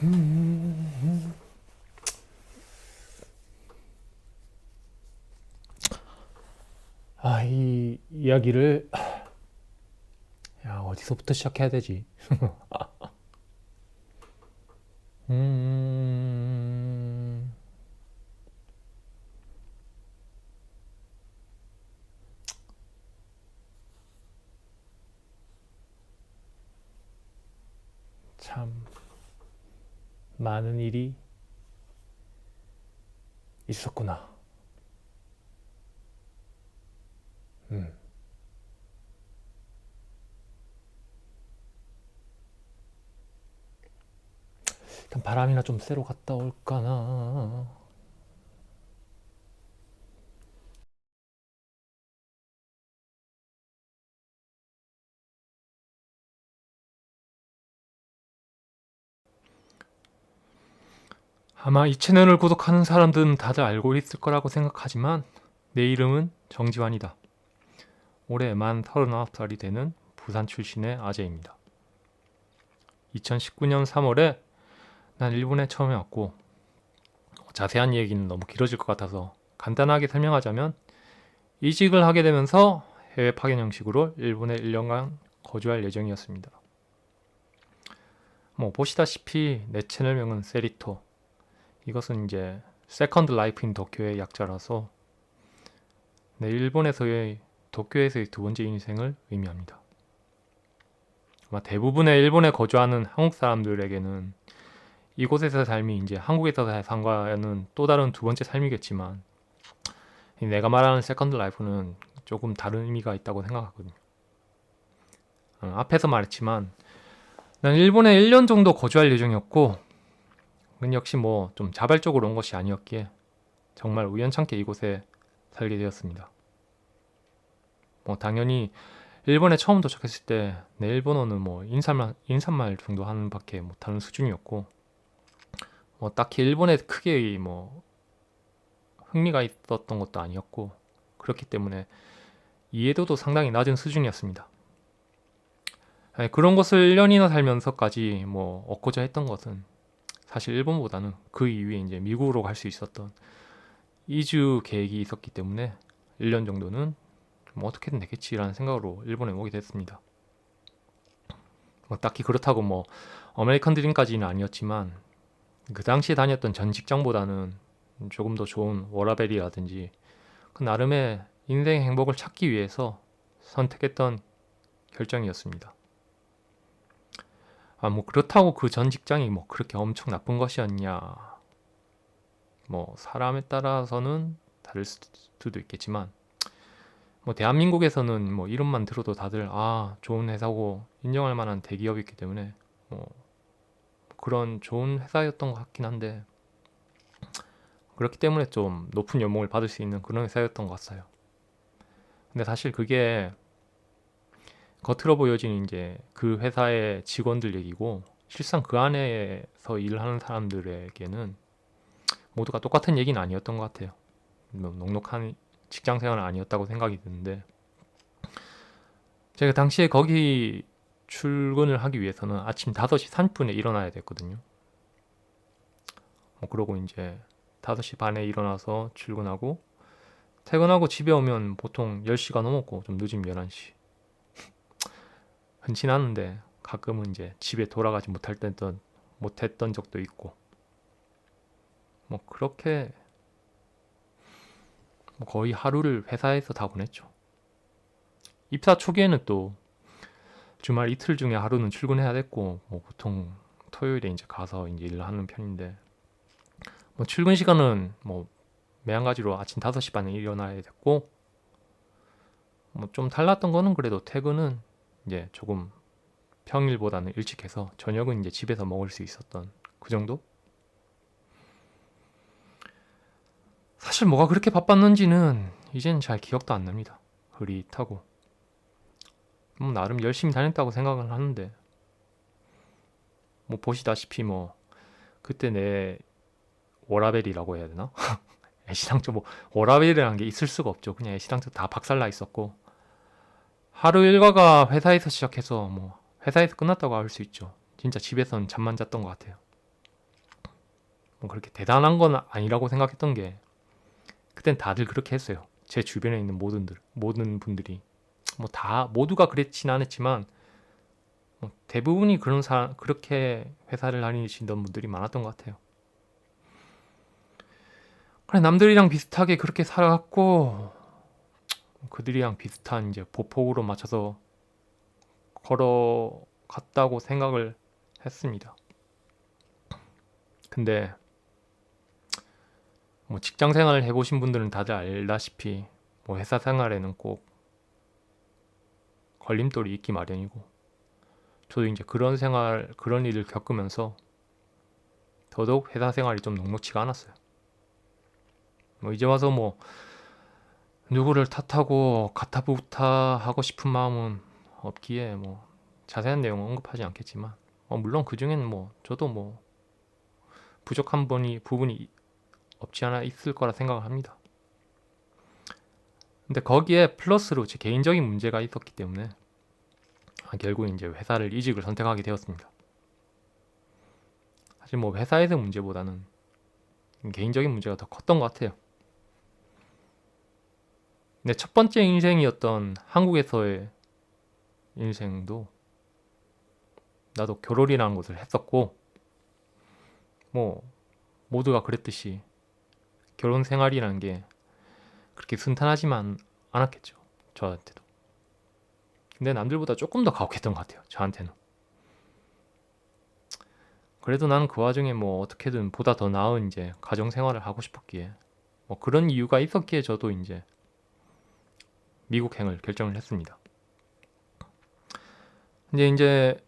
음, 이 이야기를 어디서부터 시작해야 되지? 음, 참 많은 일이 있었구나. 음, 일단 바람이나 좀 쐬러 갔다 올까나. 아마 이 채널을 구독하는 사람들은 다들 알고 있을 거라고 생각하지만 내 이름은 정지환이다. 올해 만 39살이 되는 부산 출신의 아재입니다. 2019년 3월에 난 일본에 처음에 왔고 자세한 얘기는 너무 길어질 것 같아서 간단하게 설명하자면 이직을 하게 되면서 해외 파견 형식으로 일본에 1년간 거주할 예정이었습니다. 보시다시피 내 채널명은 세리토. 이것은 이제 세컨드 라이프 인 도쿄의 약자라서 일본에서의 도쿄에서의 두 번째 인생을 의미합니다. 아마 대부분의 일본에 거주하는 한국 사람들에게는 이곳에서의 삶이 이제 한국에서의 삶과는 또 다른 두 번째 삶이겠지만 내가 말하는 세컨드 라이프는 조금 다른 의미가 있다고 생각하거든요. 앞에서 말했지만 난 일본에 1년 정도 거주할 예정이었고 역시 좀 자발적으로 온 것이 아니었기에 정말 우연찮게 이곳에 살게 되었습니다. 당연히 일본에 처음 도착했을 때 내 일본어는 인사말 정도 하는 밖에 못하는 수준이었고 딱히 일본에 크게 흥미가 있었던 것도 아니었고 그렇기 때문에 이해도도 상당히 낮은 수준이었습니다. 그런 것을 1년이나 살면서까지 얻고자 했던 것은 사실 일본보다는 그 이후에 이제 미국으로 갈 수 있었던 이주 계획이 있었기 때문에 1년 정도는 어떻게든 되겠지라는 생각으로 일본에 오게 됐습니다. 딱히 그렇다고 아메리칸 드림까지는 아니었지만 그 당시에 다녔던 전 직장보다는 조금 더 좋은 워라밸이라든지 그 나름의 인생의 행복을 찾기 위해서 선택했던 결정이었습니다. 그렇다고 그 전 직장이 그렇게 엄청 나쁜 것이었냐. 사람에 따라서는 다를 수도 있겠지만 대한민국에서는 이름만 들어도 다들 좋은 회사고 인정할 만한 대기업이기 때문에 그런 좋은 회사였던 것 같긴 한데 그렇기 때문에 좀 높은 연봉을 받을 수 있는 그런 회사였던 것 같아요. 근데 사실 그게 겉으로 보여지는 이제 그 회사의 직원들 얘기고 실상 그 안에서 일하는 사람들에게는 모두가 똑같은 얘기는 아니었던 것 같아요. 넉넉한 직장 생활은 아니었다고 생각이 드는데 제가 당시에 거기 출근을 하기 위해서는 아침 5시 30분에 일어나야 됐거든요. 그러고 이제 5시 반에 일어나서 출근하고 퇴근하고 집에 오면 보통 10시가 넘었고 좀 늦으면 11시. 흔치 않은데 가끔은 이제 집에 돌아가지 못했던 적도 있고 그렇게 거의 하루를 회사에서 다 보냈죠. 입사 초기에는 또 주말 이틀 중에 하루는 출근해야 됐고 보통 토요일에 이제 가서 이제 일을 하는 편인데 출근 시간은 매한가지로 아침 5시 반에 일어나야 됐고 좀 달랐던 거는 그래도 퇴근은 이제 조금 평일보다는 일찍 해서 저녁은 이제 집에서 먹을 수 있었던 그 정도? 사실 뭐가 그렇게 바빴는지는 이젠 잘 기억도 안 납니다. 흐릿하고 나름 열심히 다녔다고 생각을 하는데 보시다시피 그때 내 워라벨이라고 해야 되나? 애시당초 워라벨이라는 게 있을 수가 없죠. 그냥 애시당초 다 박살나 있었고 하루 일과가 회사에서 시작해서 회사에서 끝났다고 할 수 있죠. 진짜 집에선 잠만 잤던 것 같아요. 뭐 그렇게 대단한 건 아니라고 생각했던 게 그땐 다들 그렇게 했어요. 제 주변에 있는 모든 분들이 뭐 다 모두가 그랬진 않았지만 뭐 대부분이 그렇게 회사를 다니시던 분들이 많았던 것 같아요. 그래 남들이랑 비슷하게 그렇게 살아갔고 그들이랑 비슷한 이제 보폭으로 맞춰서 걸어갔다고 생각을 했습니다. 근데 뭐 직장 생활을 해보신 분들은 다들 알다시피 뭐 회사 생활에는 꼭 걸림돌이 있기 마련이고 저도 이제 그런 일을 겪으면서 더더욱 회사 생활이 좀 녹록치가 않았어요. 뭐 이제 와서 뭐 누구를 탓하고 가타부타하고 싶은 마음은 없기에 뭐 자세한 내용은 언급하지 않겠지만 물론 그 중엔 뭐 저도 뭐 부족한 부분이 없지 않아 있을 거라 생각을 합니다. 근데 거기에 플러스로 제 개인적인 문제가 있었기 때문에 결국 이제 회사를 이직을 선택하게 되었습니다. 사실 뭐 회사에서 문제보다는 개인적인 문제가 더 컸던 것 같아요. 근데 첫 번째 인생이었던 한국에서의 인생도 나도 결혼이라는 것을 했었고 뭐 모두가 그랬듯이 결혼 생활이라는 게 그렇게 순탄하지만 않았겠죠. 저한테도. 근데 남들보다 조금 더 가혹했던 것 같아요. 저한테는. 그래도 나는 그 와중에 뭐 어떻게든 보다 더 나은 이제 가정 생활을 하고 싶었기에 뭐 그런 이유가 있었기에 저도 이제 미국행을 결정을 했습니다. 이제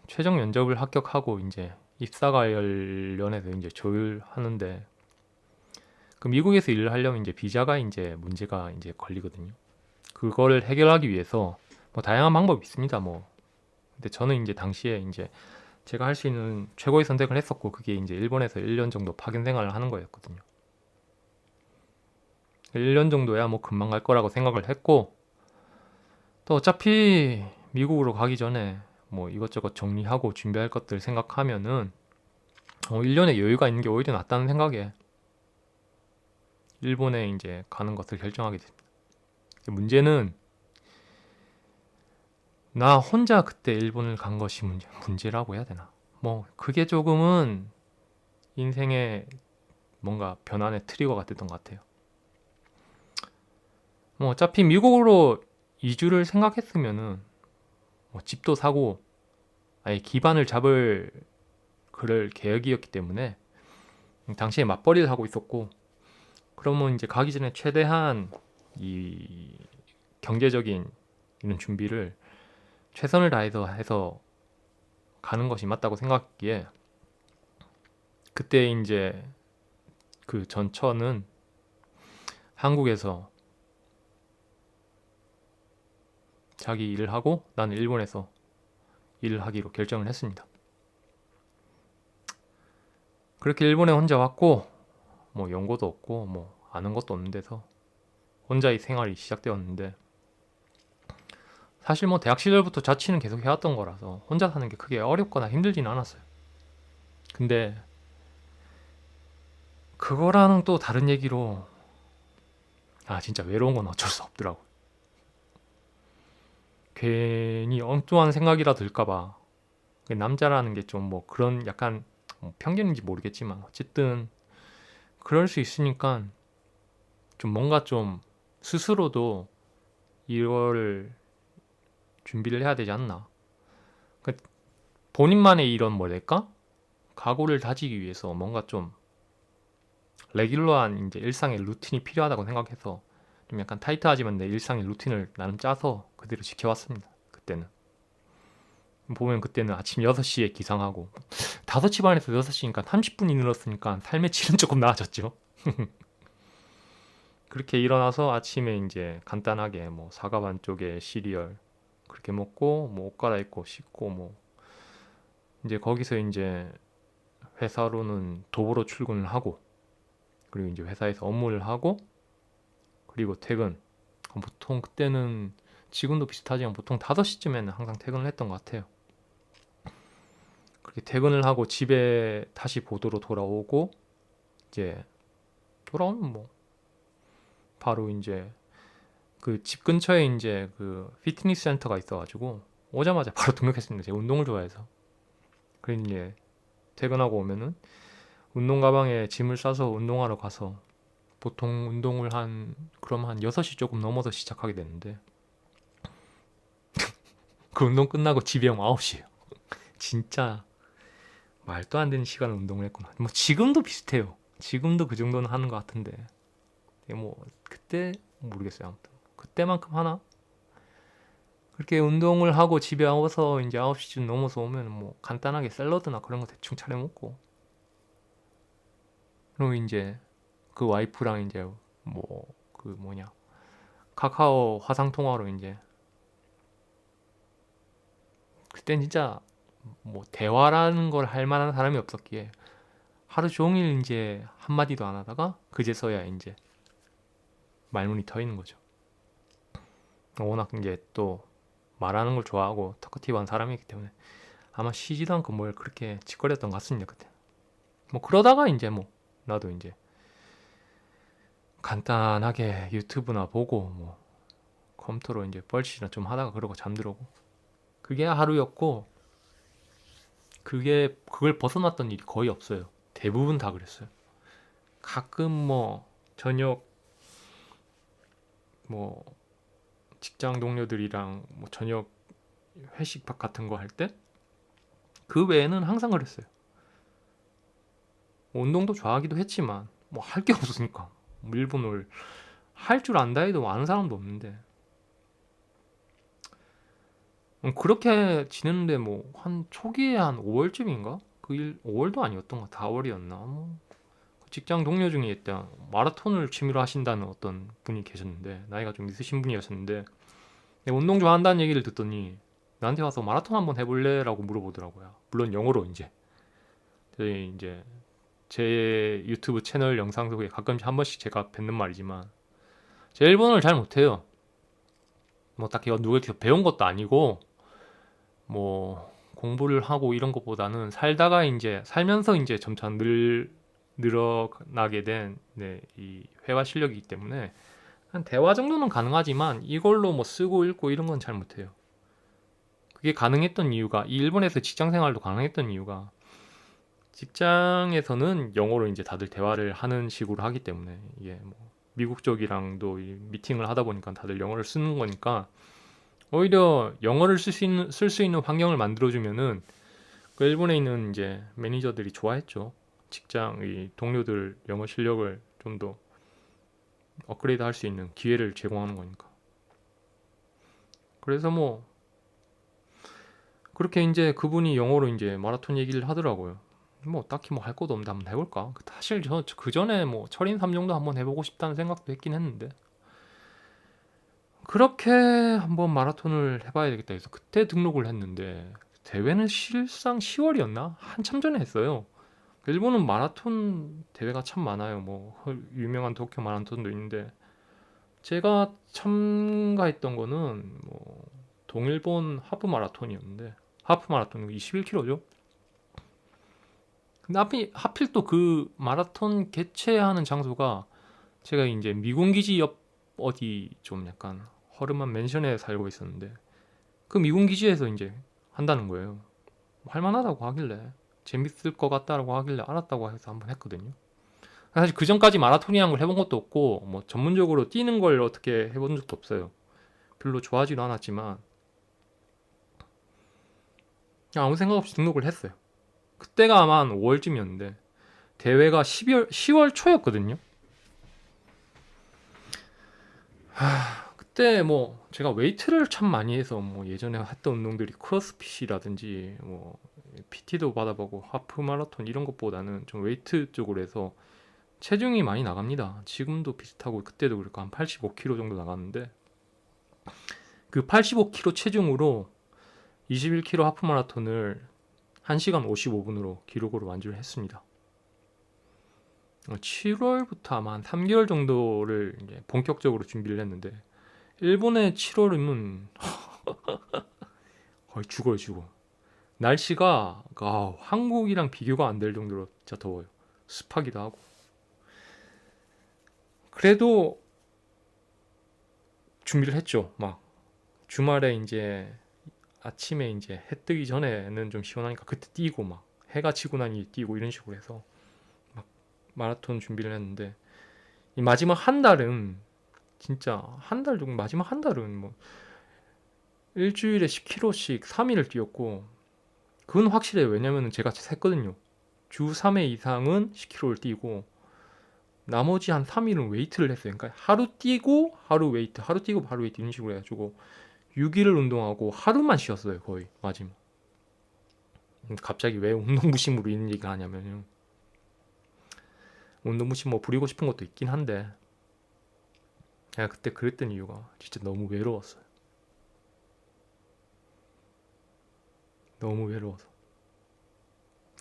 최종 면접을 합격하고 이제 입사 관련해서 이제 조율하는데 그 미국에서 일을 하려면 이제 비자가 이제 문제가 이제 걸리거든요. 그거를 해결하기 위해서 뭐 다양한 방법이 있습니다. 뭐 근데 저는 이제 당시에 이제 제가 할 수 있는 최고의 선택을 했었고 그게 이제 일본에서 1년 정도 파견 생활을 하는 거였거든요. 1년 정도야 뭐 금방 갈 거라고 생각을 했고 또 어차피 미국으로 가기 전에 뭐 이것저것 정리하고 준비할 것들 생각하면은 1년의 여유가 있는 게 오히려 낫다는 생각에 일본에 이제 가는 것을 결정하게 됐습니다. 문제는 나 혼자 그때 일본을 간 것이 문제라고 해야 되나? 뭐 그게 조금은 인생의 뭔가 변환의 트리거가 됐던 것 같아요. 뭐 어차피 미국으로 이주를 생각했으면은 뭐 집도 사고 아예 기반을 잡을 그럴 계획이었기 때문에 당시에 맞벌이를 하고 있었고 그러면 이제 가기 전에 최대한 이 경제적인 이런 준비를 최선을 다해서 해서 가는 것이 맞다고 생각했기에 그때 이제 그 전처는 한국에서 자기 일을 하고 나는 일본에서 일을 하기로 결정을 했습니다. 그렇게 일본에 혼자 왔고 뭐 연고도 없고 뭐 아는 것도 없는 데서 혼자의 생활이 시작되었는데 사실 뭐 대학 시절부터 자취는 계속 해왔던 거라서 혼자 사는 게 크게 어렵거나 힘들지는 않았어요. 근데 그거랑은 또 다른 얘기로 진짜 외로운 건 어쩔 수 없더라고. 괜히 엉뚱한 생각이라 들까봐 남자라는 게 좀 뭐 그런 약간 편견인지 모르겠지만 어쨌든 그럴 수 있으니까 좀 뭔가 좀 스스로도 이걸 준비를 해야 되지 않나. 그러니까 본인만의 이런 뭐랄까 각오를 다지기 위해서 뭔가 좀 레귤러한 이제 일상의 루틴이 필요하다고 생각해서 좀 약간 타이트하지만 내 일상의 루틴을 나름 짜서 그대로 지켜왔습니다. 그때는 보면 그때는 아침 6시에 기상하고 5시 반에서 6시니까 30분이 늘었으니까 삶의 질은 조금 나아졌죠. 그렇게 일어나서 아침에 이제 간단하게 뭐 사과 반쪽에 시리얼 그렇게 먹고 뭐 옷 갈아입고 씻고 뭐 이제 거기서 이제 회사로는 도보로 출근을 하고 그리고 이제 회사에서 업무를 하고 그리고 퇴근 보통 그때는 지금도 비슷하지만 보통 5시쯤에는 항상 퇴근을 했던 것 같아요. 그렇게 퇴근을 하고 집에 다시 보도로 돌아오고 이제 돌아오면 뭐 바로 이제 그 집 근처에 이제 그 피트니스 센터가 있어가지고 오자마자 바로 등록했습니다. 제가 운동을 좋아해서. 그리고 이제 퇴근하고 오면은 운동 가방에 짐을 싸서 운동하러 가서 보통 운동을 그럼 한 6시 조금 넘어서 시작하게 되는데 그 운동 끝나고 집에 오면 9시에요. 진짜 말도 안 되는 시간을 운동을 했구나. 뭐 지금도 비슷해요. 지금도 그 정도는 하는 것 같은데 뭐 그때 모르겠어요. 아무튼 그때만큼 하나? 그렇게 운동을 하고 집에 와서 이제 9시쯤 넘어서 오면 뭐 간단하게 샐러드나 그런 거 대충 차려 먹고 그리고 이제 그 와이프랑 이제 뭐 그 뭐냐 카카오 화상 통화로 이제 그땐 진짜 뭐 대화라는 걸 할 만한 사람이 없었기에 하루 종일 이제 한마디도 안 하다가 그제서야 이제 말문이 터이는 거죠. 워낙 이제 또 말하는 걸 좋아하고 터커티브한 사람이기 때문에 아마 쉬지도 않고 뭘 그렇게 짓거렸던 것 같습니다. 그때 뭐 그러다가 이제 뭐 나도 이제 간단하게 유튜브나 보고 뭐 컴퓨터로 이제 뻘짓이나 좀 하다가 그러고 잠들고 그게 하루였고 그걸 벗어났던 일이 거의 없어요. 대부분 다 그랬어요. 가끔 뭐 저녁 뭐 직장 동료들이랑 뭐 저녁 회식 같은 거 할 때 그 외에는 항상 그랬어요. 뭐 운동도 좋아하기도 했지만 뭐 할 게 없으니까 뭐 일본어를 할 줄 안다 해도 아는 사람도 없는데 그렇게 지냈는데 뭐 한 초기에 한 5월쯤인가? 5월도 아니었던 것 같아. 4월이었나? 뭐 직장 동료 중에 일단 마라톤을 취미로 하신다는 어떤 분이 계셨는데 나이가 좀 있으신 분이었는데 내가 운동 좋아한다는 얘기를 듣더니 나한테 와서 마라톤 한번 해볼래? 라고 물어보더라고요. 물론 영어로 이제 제 유튜브 채널 영상 속에 가끔씩 한 번씩 제가 뱉는 말이지만 제 일본어를 잘 못해요. 뭐 딱히 누구한테 배운 것도 아니고 뭐 공부를 하고 이런 것보다는 살면서 이제 점차 늘어나게 된 이 회화 실력이기 때문에 한 대화 정도는 가능하지만 이걸로 뭐 쓰고 읽고 이런 건 잘 못해요. 그게 가능했던 이유가 이 일본에서 직장 생활도 가능했던 이유가 직장에서는 영어로 이제 다들 대화를 하는 식으로 하기 때문에 이게 뭐 미국 쪽이랑도 미팅을 하다 보니까 다들 영어를 쓰는 거니까 오히려 영어를 쓸 수 있는 환경을 만들어주면은 그 일본에 있는 이제 매니저들이 좋아했죠. 직장 동료들 영어 실력을 좀 더 업그레이드 할 수 있는 기회를 제공하는 거니까. 그래서 뭐 그렇게 이제 그분이 영어로 이제 마라톤 얘기를 하더라고요. 뭐 딱히 뭐 할 것도 없는데 한번 해볼까? 사실 저 그 전에 뭐 철인 3정도 한번 해보고 싶다는 생각도 했긴 했는데 그렇게 한번 마라톤을 해봐야 되겠다 해서 그때 등록을 했는데 대회는 실상 10월이었나? 한참 전에 했어요. 일본은 마라톤 대회가 참 많아요. 뭐 유명한 도쿄 마라톤도 있는데 제가 참가했던 거는 뭐 동일본 하프 마라톤이었는데 하프 마라톤 21km죠. 근데 하필 또 그 마라톤 개최하는 장소가 제가 이제 미군 기지 옆 어디 좀 약간 허름한 맨션에 살고 있었는데 그 미군 기지에서 이제 한다는 거예요. 할만하다고 하길래 재밌을 것 같다라고 하길래 알았다고 해서 한번 했거든요. 사실 그 전까지 마라톤이라는 걸 해본 것도 없고 뭐 전문적으로 뛰는 걸 어떻게 해본 적도 없어요. 별로 좋아하지도 않았지만 그냥 아무 생각 없이 등록을 했어요. 그때가 아마 한 5월쯤이었는데 대회가 10월 초였거든요. 그때 뭐 제가 웨이트를 참 많이 해서 뭐 예전에 했던 운동들이 크로스핏이라든지 뭐 PT도 받아보고 하프 마라톤 이런 것보다는 좀 웨이트 쪽으로 해서 체중이 많이 나갑니다. 지금도 비슷하고 그때도 그렇고 한 85kg 정도 나갔는데 그 85kg 체중으로 21km 하프 마라톤을 1시간 55분으로 기록으로 완주를 했습니다. 7월부터 아마 한 3개월 정도를 이제 본격적으로 준비를 했는데 일본의 7월이면 거의 죽어. 날씨가 한국이랑 비교가 안 될 정도로 진짜 더워요. 습하기도 하고. 그래도 준비를 했죠. 막 주말에 이제 아침에 이제 해 뜨기 전에는 좀 시원하니까 그때 뛰고 막 해가 지고 나니 뛰고 이런 식으로 해서 막 마라톤 준비를 했는데 이 마지막 한 달은 진짜 한 달 정도 마지막 한 달은 뭐 일주일에 10km씩 3일을 뛰었고 그건 확실해요. 왜냐면은 제가 셌거든요. 주 3회 이상은 10km를 뛰고 나머지 한 3일은 웨이트를 했어요. 그러니까 하루 뛰고 하루 웨이트, 하루 뛰고 하루 웨이트 이런 식으로 해가지고 6일을 운동하고 하루만 쉬었어요. 거의 마지막. 갑자기 왜 운동부심으로 이런 얘기를 하냐면요. 운동부심 뭐 부리고 싶은 것도 있긴 한데 제가 그때 그랬던 이유가 진짜 너무 외로웠어요. 너무 외로워서.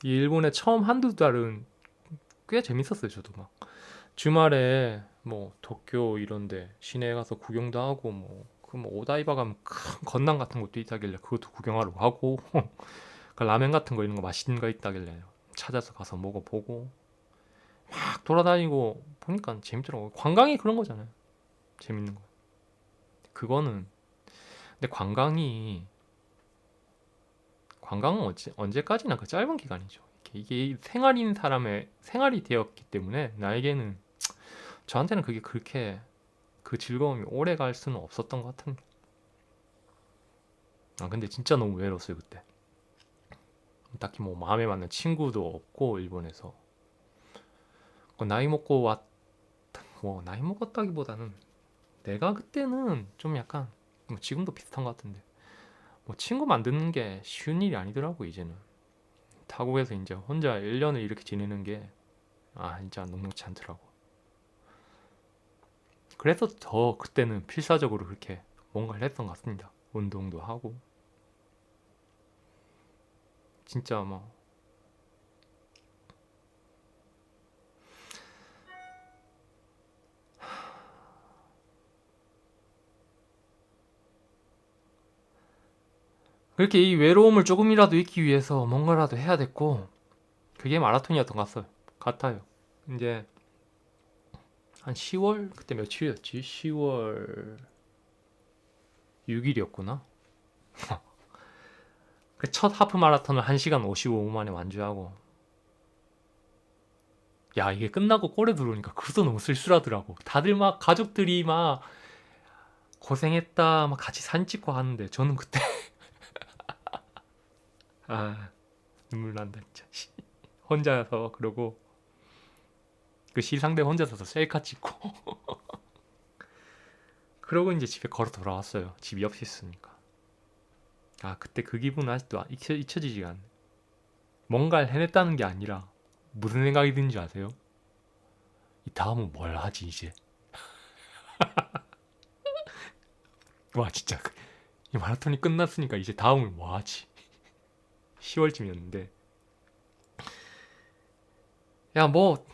이 일본에 처음 한두 달은 꽤 재밌었어요. 저도 막 주말에 뭐 도쿄 이런데 시내에 가서 구경도 하고 뭐 오다이바 가면 큰 건담 같은 것도 있다길래 그것도 구경하러 가고 그 라면 같은 거 이런 거 맛있는 거 있다길래 찾아서 가서 먹어보고 막 돌아다니고 보니까 재밌더라고요. 관광이 그런 거잖아요. 재밌는 거. 그거는 근데 관광은 언제까지나 그 짧은 기간이죠. 이게 생활인 사람의 생활이 되었기 때문에 나에게는 저한테는 그게 그렇게 그 즐거움이 오래 갈 수는 없었던 것 같은데. 아 근데 진짜 너무 외로웠어요 그때. 딱히 뭐 마음에 맞는 친구도 없고 일본에서. 나이 먹고 뭐 나이 먹었다기보다는 내가 그때는 좀 약간 뭐 지금도 비슷한 것 같은데 뭐 친구 만드는 게 쉬운 일이 아니더라고 이제는. 타국에서 이제 혼자 1년을 이렇게 지내는 게 진짜 녹록지 않더라고. 그래서 더 그때는 필사적으로 그렇게 뭔가를 했던 것 같습니다. 운동도 하고 진짜 뭐 그렇게 이 외로움을 조금이라도 잊기 위해서 뭔가라도 해야 됐고 그게 마라톤이었던 것 같아요. 이제 한 10월 그때 며칠이었지? 10월 6일이었구나. 그 첫 하프 마라톤을 1시간 55분 만에 완주하고 야 이게 끝나고 꼴에 들어오니까 그것도 너무 쓸쓸하더라고. 다들 막 가족들이 막 고생했다 막 같이 사진 찍고 하는데 저는 그때 아 눈물 난다 진짜. 혼자서 그러고 그 시상대 혼자서 셀카 찍고 그러고 이제 집에 걸어 돌아왔어요. 집이 옆에 있으니까. 그때 그 기분은 아직도 잊혀지지가 않네. 뭔가를 해냈다는 게 아니라 무슨 생각이 드는지 아세요? 이 다음은 뭘 하지 이제? 와 진짜 이 마라톤이 끝났으니까 이제 다음을 뭐 하지? 10월쯤이었는데 야 뭐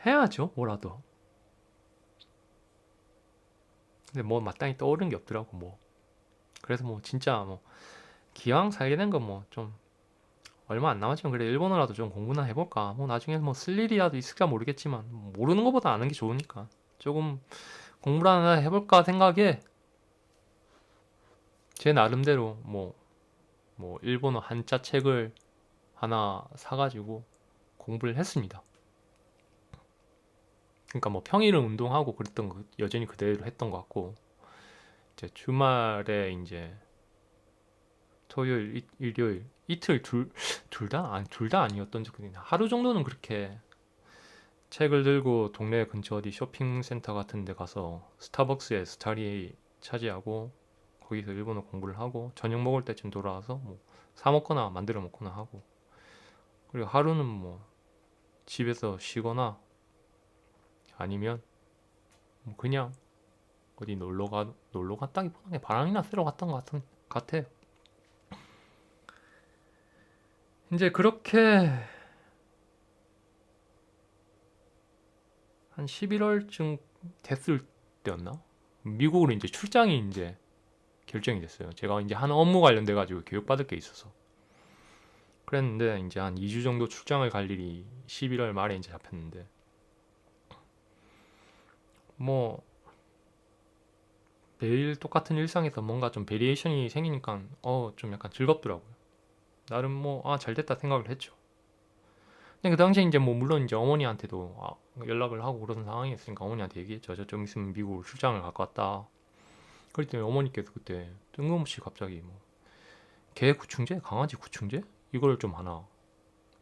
해야죠 뭐라도. 근데 뭐 마땅히 떠오르는 게 없더라고 뭐. 그래서 뭐 진짜 뭐 기왕 살게 된 건 뭐 좀 얼마 안 남았지만 그래 일본어라도 좀 공부나 해볼까. 뭐 나중에 뭐 쓸 일이라도 있을까 모르겠지만 모르는 것보다 아는 게 좋으니까 조금 공부를 하나 해볼까 생각에 제 나름대로 뭐 일본어 한자 책을 하나 사가지고 공부를 했습니다. 그러니까 뭐 평일은 운동하고 그랬던 거 여전히 그대로 했던 것 같고 이제 주말에 이제 토요일, 일요일 이틀 둘 다 아니었던 적이 있나. 하루 정도는 그렇게 책을 들고 동네 근처 어디 쇼핑센터 같은 데 가서 스타벅스에서 자리 차지하고 거기서 일본어 공부를 하고 저녁 먹을 때쯤 돌아와서 뭐 사 먹거나 만들어 먹거나 하고 그리고 하루는 뭐 집에서 쉬거나 아니면 뭐 그냥 어디 놀러 갔다기보다는 바람이나 쐬러 갔던 것 같아요. 이제 그렇게 한 11월쯤 됐을 때였나? 미국으로 이제 출장이 이제 결정이 됐어요. 제가 이제 한 업무 관련돼 가지고 교육받을 게 있어서 그랬는데 이제 한 2주 정도 출장을 갈 일이 11월 말에 이제 잡혔는데 뭐 매일 똑같은 일상에서 뭔가 좀 베리에이션이 생기니까 좀 약간 즐겁더라고요. 나름 뭐 잘 됐다 생각을 했죠. 근데 그 당시에 이제 뭐 물론 이제 어머니한테도 연락을 하고 그런 상황이었으니까 어머니한테 얘기했죠. 저 좀 있으면 미국으로 출장을 갈 것 같다. 그랬더니 어머니께서 그때 뜬금없이 갑자기 뭐 개 구충제, 강아지 구충제 이걸 좀 하나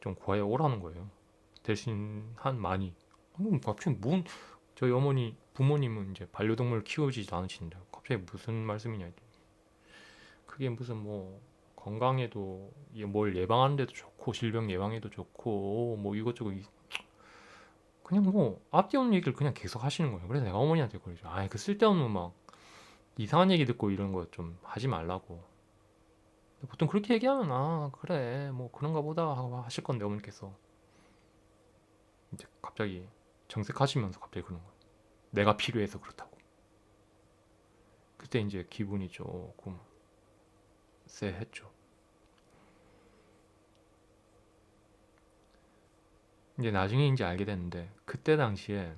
좀 구하여 오라는 거예요. 대신 한 많이. 갑자기 저희 어머니 부모님은 이제 반려동물 키우지도 않으신데 갑자기 무슨 말씀이냐 했더니 그게 무슨 뭐 건강에도 뭘 예방하는 데도 좋고 질병 예방에도 좋고 뭐 이것저것 그냥 뭐 앞뒤 없는 얘기를 그냥 계속 하시는 거예요. 그래서 내가 어머니한테 그러죠. 그 쓸데없는 막 이상한 얘기 듣고 이런 거 좀 하지 말라고. 보통 그렇게 얘기하면 그래 뭐 그런가 보다 하고 하실 건데 어머니께서 이제 갑자기 정색하시면서 갑자기 그런 거예요. 내가 필요해서 그렇다고. 그때 이제 기분이 조금 쎄했죠. 이제 나중에 이제 알게 됐는데 그때 당시에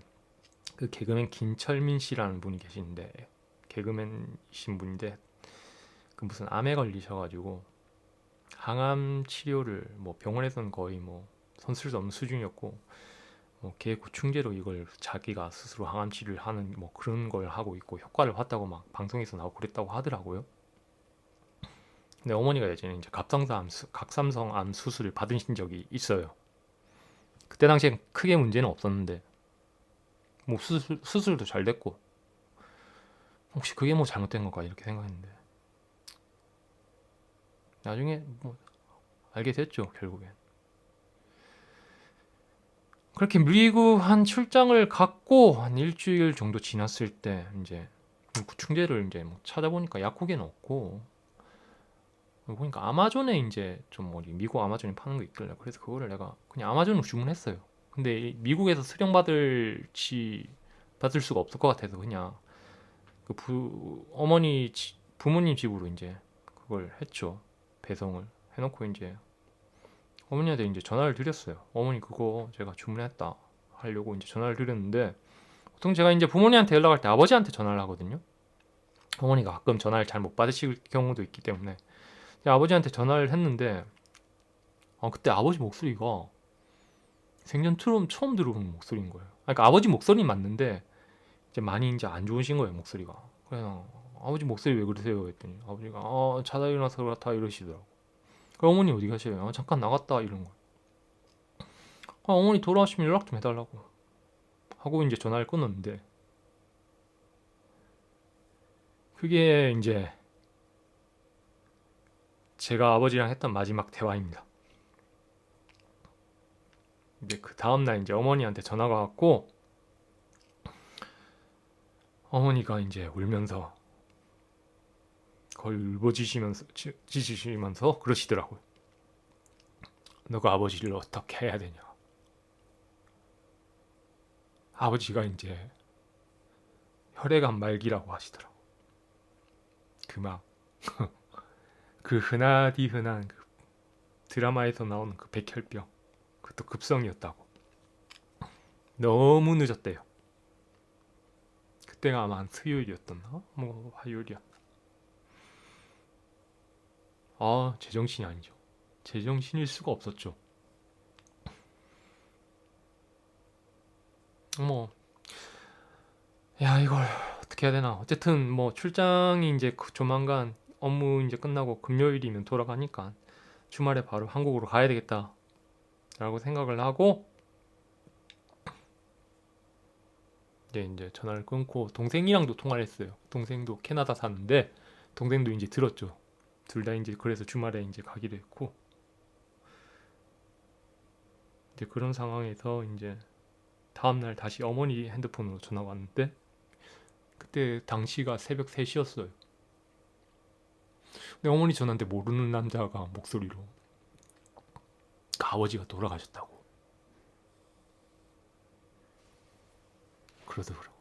그 개그맨 김철민 씨라는 분이 계시는데 개그맨이신 분인데 그 무슨 암에 걸리셔가지고 항암 치료를 뭐 병원에서는 거의 뭐 손쓸 수 없는 수준이었고 뭐 개구충제로 이걸 자기가 스스로 항암 치료를 하는 뭐 그런 걸 하고 있고 효과를 봤다고 막 방송에서 나오고 그랬다고 하더라고요. 근데 어머니가 예전에 이제 갑상선암 수술을 받으신 적이 있어요. 그때 당시엔 크게 문제는 없었는데 뭐 수술도 잘 됐고 혹시 그게 뭐 잘못된 건가 이렇게 생각했는데 나중에 뭐 알게 됐죠 결국엔. 그렇게 미국 한 출장을 갔고 한 일주일 정도 지났을 때 이제 구충제를 이제 뭐 찾아보니까 약국에는 없고 보니까 아마존에 이제 좀 어디 미국 아마존에 파는 거 있길래 그래서 그거를 내가 그냥 아마존으로 주문했어요. 근데 미국에서 받을 수가 없을 것 같아서 그냥 그 부모님 집으로 이제 그걸 했죠. 배송을 해놓고 이제 어머니한테 이제 전화를 드렸어요. 어머니 그거 제가 주문했다 하려고 이제 전화를 드렸는데 보통 제가 이제 부모님한테 연락할 때 아버지한테 전화를 하거든요. 어머니가 가끔 전화를 잘 못 받으실 경우도 있기 때문에 아버지한테 전화를 했는데 그때 아버지 목소리가 생전처럼 처음 들어보는 목소리인 거예요. 그러니까 아버지 목소리는 맞는데 이제 많이 이제 안 좋으신 거예요 목소리가. 그래서 아버지 목소리 왜 그러세요? 했더니 아버지가 자다 일어나서 그렇다 이러시더라고. 그럼 어머니 어디 가셔요? 잠깐 나갔다 이런 거. 어머니 돌아오시면 연락 좀 해달라고 하고 이제 전화를 끊었는데 그게 이제 제가 아버지랑 했던 마지막 대화입니다. 이제 그 다음날 이제 어머니한테 전화가 왔고 어머니가 이제 울면서 거의 울부짖으시면서 그러시더라고요. 너가 아버지를 어떻게 해야 되냐. 아버지가 이제 혈액암 말기라고 하시더라고. 그 흔하디 흔한 그 드라마에서 나오는 그 백혈병 그것도 급성이었다고. 너무 늦었대요. 그때가 아마 한 수요일이었던가? 뭐 화요일이야. 제정신이 아니죠. 제정신일 수가 없었죠. 이걸 어떻게 해야 되나. 어쨌든 뭐 출장이 이제 조만간 업무 이제 끝나고 금요일이면 돌아가니까 주말에 바로 한국으로 가야 되겠다 라고 생각을 하고 이제 전화를 끊고 동생이랑도 통화를 했어요. 동생도 캐나다 사는데 동생도 이제 들었죠. 둘 다 이제 그래서 주말에 이제 가기로 했고 이제 그런 상황에서 이제 다음날 다시 어머니 핸드폰으로 전화가 왔는데 그때 당시가 새벽 3시였어요. 근데 어머니 전화인데 모르는 남자가 목소리로 아버지가 돌아가셨다고 그러더라고.